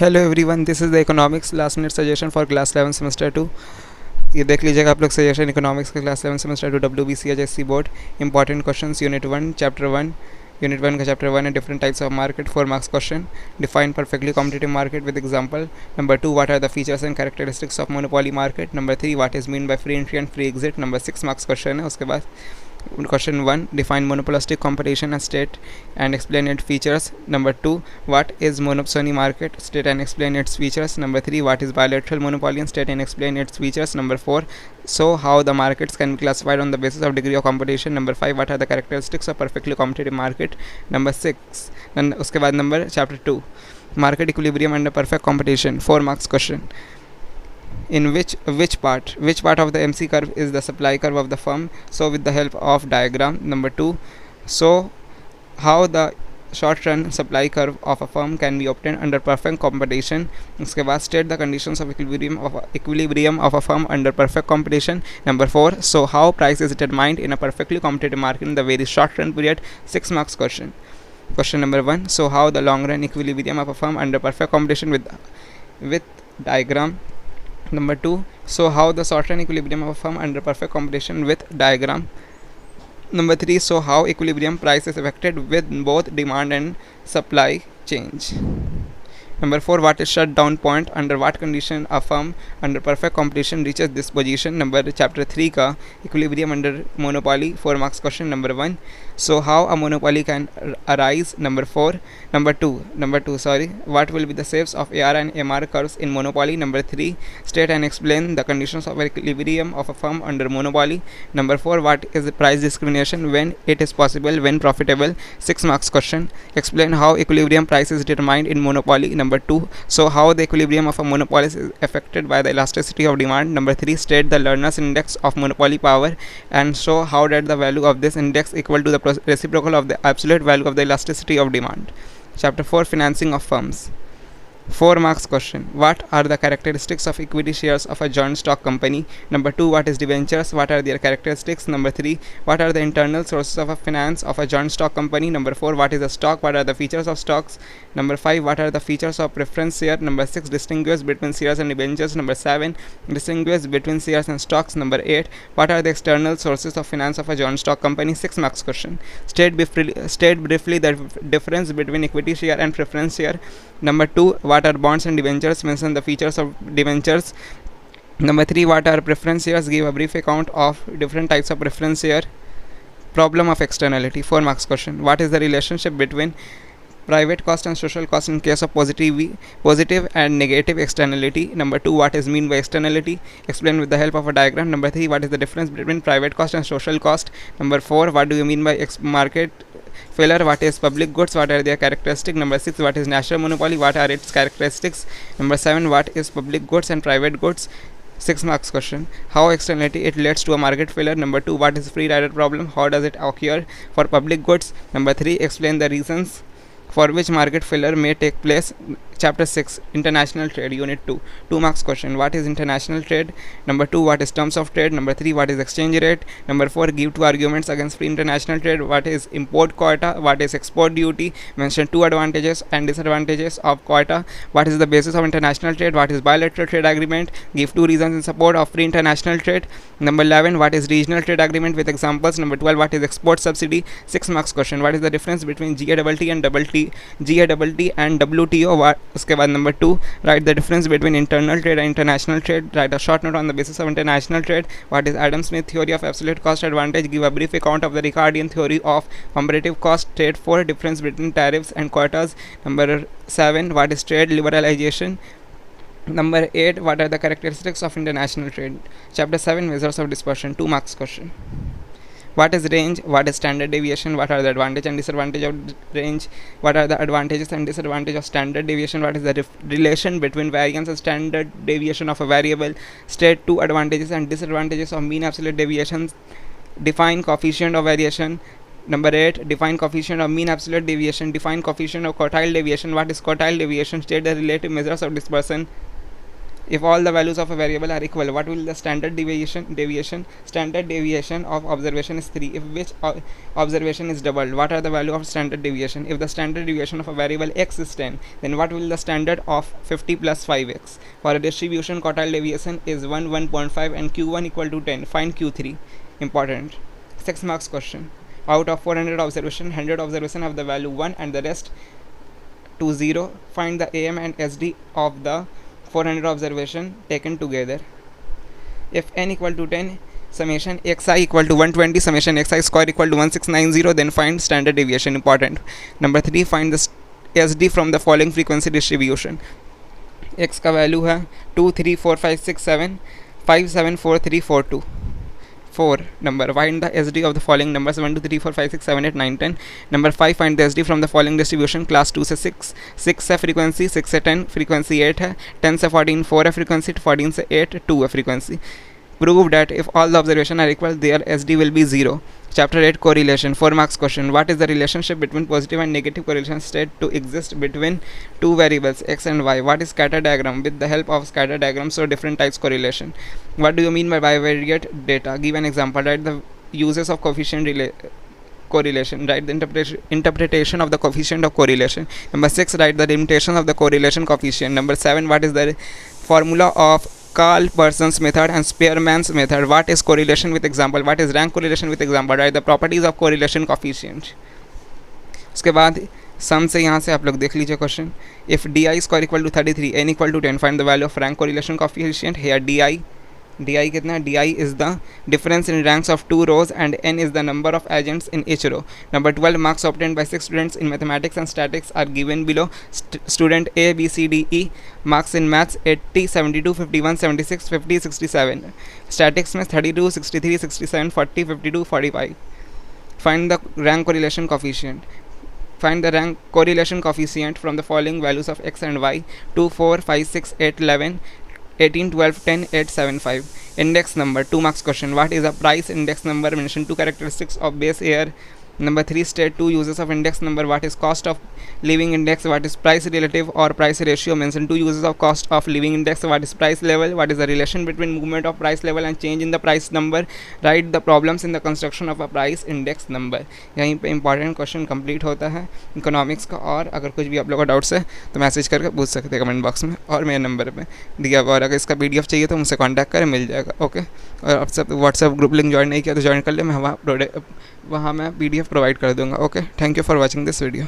Hello everyone, this is the economics last minute suggestion for class 11 semester 2। ये देख लीजिएगा आप लोग सजेशन इकोनॉमिक्स के class 11 semester 2 WBCHSE board. Important questions unit 1 chapter 1। Unit 1 का chapter 1 है different types of market, 4 marks question. Define perfectly competitive market with example. Number 2, what are the features and characteristics of monopoly market. Number 3, what is mean by free entry and free exit. Number 6 marks question है। उसके बाद question 1, define monopolistic competition and state and explain its features. Number 2, what is monopoly market, state and explain its features. Number 3, what is bilateral monopoly and state and explain its features. Number 4, so how the markets can be classified on the basis of degree of competition. Number 5, what are the characteristics of perfectly competitive market. Number 6, then uske baad number chapter 2, market equilibrium under perfect competition, 4 marks question. In which part of the MC curve is the supply curve of the firm? So with the help of diagram. Number 2, so how the short run supply curve of a firm can be obtained under perfect competition. उसके बाद state the conditions of equilibrium of a firm under perfect competition. Number 4, so how price is determined in a perfectly competitive market in the very short run period, 6 marks question. Question number 1, so how the long run equilibrium of a firm under perfect competition with diagram. Number 2, so how the short run equilibrium of a firm under perfect competition with diagram. Number 3, so how equilibrium price is affected with both demand and supply change. Number 4, what is shutdown point, under what condition a firm under perfect competition reaches this position. Number chapter 3 का equilibrium under monopoly, 4 marks question. Number 1, so how a monopoly can arise. Number 2, what will be the shapes of AR and MR curves in monopoly. Number 3, state and explain the conditions of equilibrium of a firm under monopoly. Number 4, what is price discrimination, when it is possible, when profitable, 6 marks question. Explain how equilibrium price is determined in monopoly. Number 2, so how the equilibrium of a monopoly is affected by the elasticity of demand. Number 3, state the Lerner's index of monopoly power and show how that the value of this index equal to the reciprocal of the absolute value of the elasticity of demand. Chapter 4, financing of firms, 4 marks question. What are the characteristics of equity shares of a joint stock company? Number 2, what is debentures, what are their characteristics? Number 3, what are the internal sources of a finance of a joint stock company? Number 4, what is a stock, what are the features of stocks? Number 5, what are the features of preference share? Number 6, distinguish between shares and debentures. Number 7, distinguish between shares and stocks. Number 8, what are the external sources of finance of a joint stock company? 6 marks question. State briefly the difference between equity share and preference share. Number 2, what are bonds and debentures? Mention the features of debentures. Number 3, what are preference shares? Give a brief account of different types of preference share. Problem of externality, 4 marks question. What is the relationship between private cost and social cost in case of positive and negative externality? Number 2, what is mean by externality? Explain with the help of a diagram. Number 3, what is the difference between private cost and social cost? Number 4, what do you mean by market failure? What is public goods? What are their characteristics? Number 6, what is natural monopoly? What are its characteristics? Number 7, what is public goods and private goods? 6 marks question. How externality it leads to a market failure. Number 2, what is free rider problem? How does it occur for public goods? Number 3, explain the reasons for which market failure may take place. Chapter 6, international trade, unit 2, 2 marks question. What is international trade? Number 2, what is terms of trade? Number 3, what is exchange rate? Number 4, give 2 arguments against free international trade. What is import quota? What is export duty? Mention 2 advantages and disadvantages of quota. What is the basis of international trade? What is bilateral trade agreement? Give 2 reasons in support of free international trade. Number 11, what is regional trade agreement with examples. Number 12, what is export subsidy? 6 marks question. What is the difference between GATT and GATT and WTO? उसके बाद number 2, write the difference between internal trade and international trade. Write a short note on the basis of international trade. What is Adam Smith theory of absolute cost advantage. Give a brief account of the Ricardian theory of comparative cost. State 4, difference between tariffs and quotas. Number 7, what is trade liberalisation. Number 8, what are the characteristics of international trade. Chapter 7, measures of dispersion, 2 marks question. What is range? What is standard deviation? What are the advantage and disadvantage of range? What are the advantages and disadvantage of standard deviation? What is the relation between variance and standard deviation of a variable? State 2 advantages and disadvantages of mean absolute deviations. Define coefficient of variation. Number 8, define coefficient of mean absolute deviation. Define coefficient of quartile deviation. What is quartile deviation? State the relative measures of dispersion. If all the values of a variable are equal, what will the standard deviation? Standard deviation of observation is 3. If which observation is doubled, what are the value of standard deviation? If the standard deviation of a variable x is 10, then what will the standard of 50 plus 5x? For a distribution, quartile deviation is 1.5 and q1 equal to 10. Find q3. Important 6 marks question. Out of 400 observation, 100 observation have the value 1 and the rest to 0. Find the AM and SD of the 400 observation taken together. If n equal to 10, summation xi equal to 120, summation xi square equal to 1690, then find standard deviation. Important. Number 3, find the SD from the following frequency distribution. x का value है 2 3 4 5 6 7 5 7 4 3 4 2. 4. Number, find the SD of the following numbers 1 2 3 4 5 6 7 8 9 10. Number 5, find the SD from the following distribution. Class 2 से 6, 6 है frequency, 6 से 10 frequency 8 है, 10 से 14 4 है frequency, 14 से 8 2 है frequency. Prove that if all the observations are equal, their SD will be 0. Chapter 8, correlation. 4 marks question. What is the relationship between positive and negative correlation said to exist between two variables x and y? What is scatter diagram? With the help of scatter diagram, so different types correlation. What do you mean by bivariate data? Give an example. Write the uses of coefficient correlation. Write the interpretation of the coefficient of correlation. Number 6, write the limitations of the correlation coefficient. Number 7, what is the formula of Carl Parsons method and Spearman's method? What is correlation with example? What is rank correlation with example? Write the properties of correlation coefficient. उसके बाद सम से यहाँ से आप लोग देख लीजिए question. If di square equal to 33, n equal to 10, find the value of rank correlation coefficient. Here di कितना है? di is the difference in ranks of two rows and n is the number of agents in each row. Number 12, marks obtained by 6 students in mathematics and statistics are given below. Student A, B, C, D, E. Marks in maths 80, 72, 51, 76, 50, 67. Statistics में 32, 63, 67, 40, 52, 45. Find the rank correlation coefficient. Find the rank correlation coefficient from the following values of x and y: 2, 4, 5, 6, 8, 11, 18, 12, 10, 8, 7, 5. Index number. 2 marks question. What is a price index number? Mention 2 characteristics of base year. Number 3, state 2 uses of index number. What is cost of living index? What is price relative or price ratio? Mention 2 uses of cost of living index. What is price level? What is the relation between movement of price level and change in the price number? Write the problems in the construction of a price index number. यहीं पे important question complete होता है economics का. और अगर कुछ भी आप लोगों का डाउट्स है तो मैसेज करके पूछ सकते हैं कमेंट बॉक्स में, और मेरे नंबर पे दिया हुआ. और अगर इसका PDF चाहिए तो मुझसे कॉन्टैक्ट करें, मिल जाएगा. ओके. और आप सब व्हाट्सएप ग्रुप लिंक ज्वाइन नहीं किया तो ज्वाइन कर ले. मैं वहाँ मैं PDF प्रोवाइड कर दूँगा. Okay. Thank you for watching this video.